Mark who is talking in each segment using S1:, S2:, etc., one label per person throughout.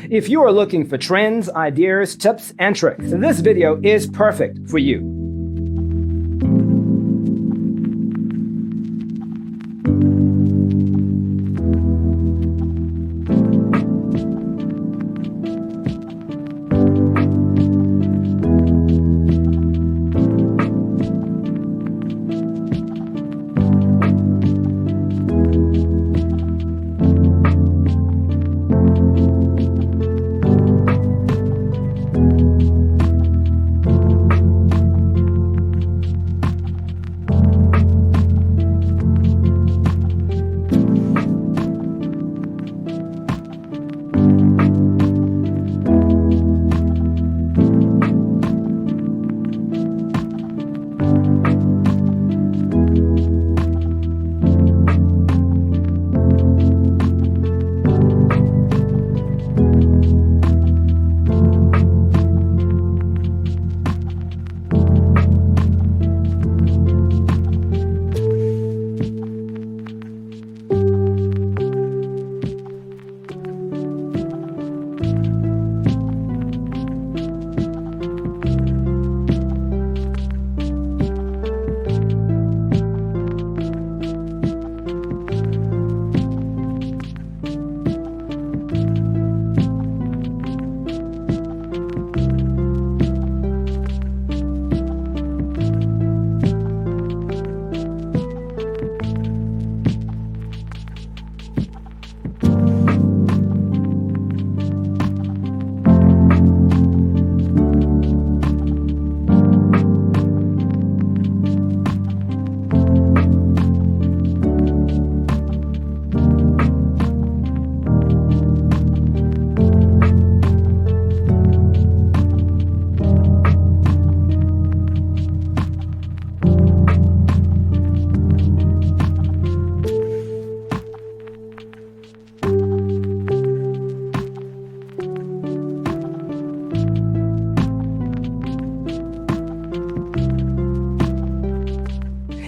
S1: If you are looking for trends, ideas, tips, and tricks, this video is perfect for you.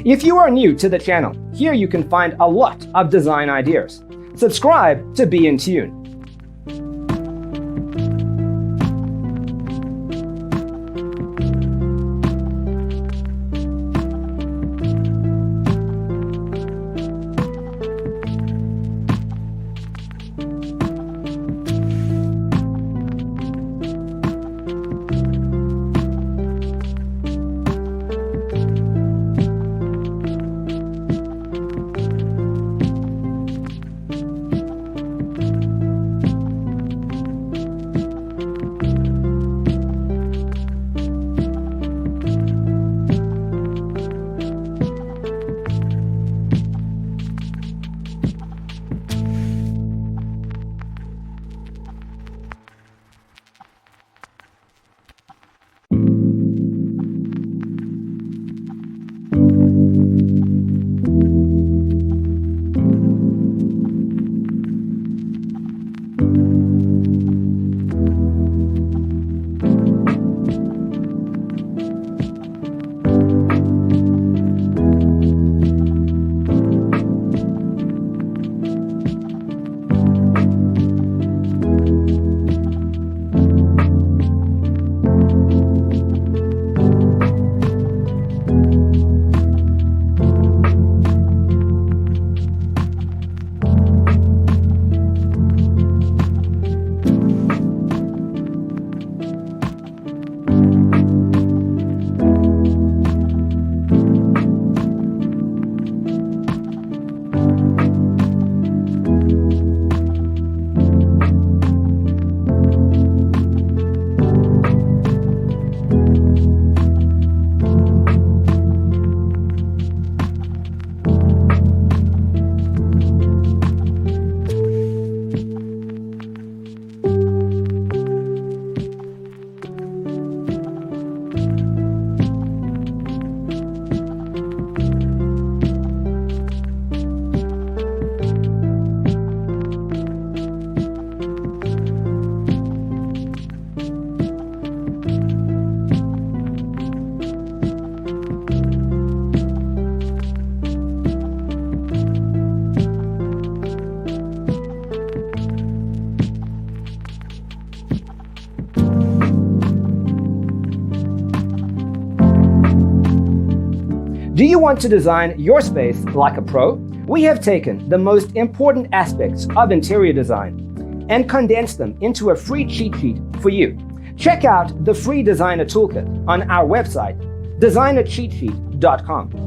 S1: If you are new to the channel, here you can find a lot of design ideas. Subscribe to be in tune. Do you want to design your space like a pro? We have taken the most important aspects of interior design and condensed them into a free cheat sheet for you. Check out the free designer toolkit on our website, designercheatsheet.com.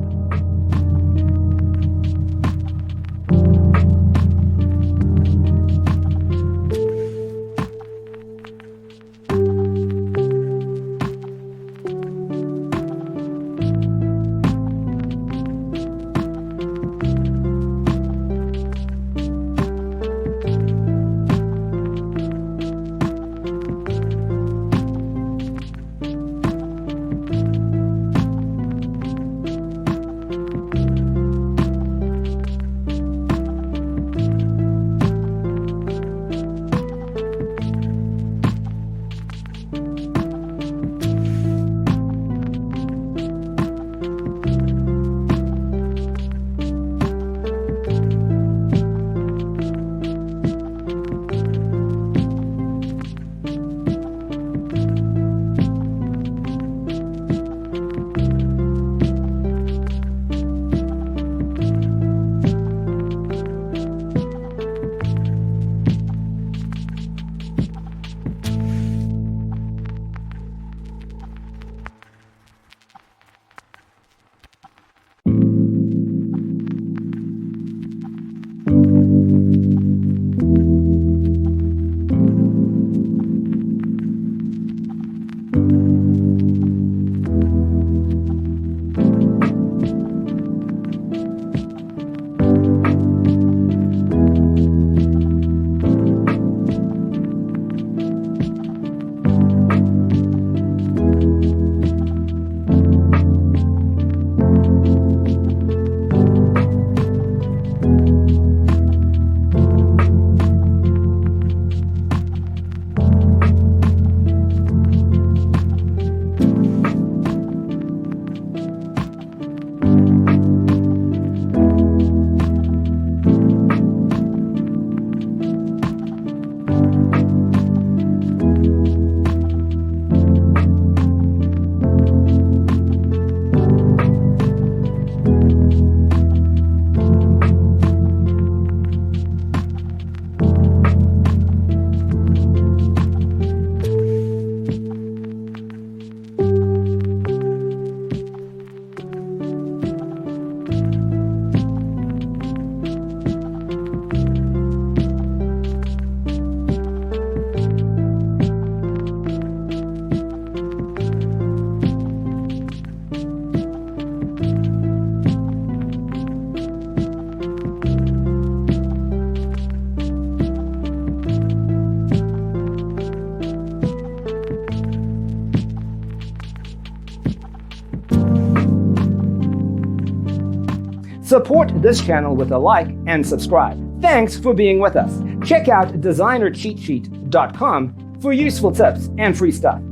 S1: Support this channel with a like and subscribe. Thanks for being with us. Check out designercheatsheet.com for useful tips and free stuff.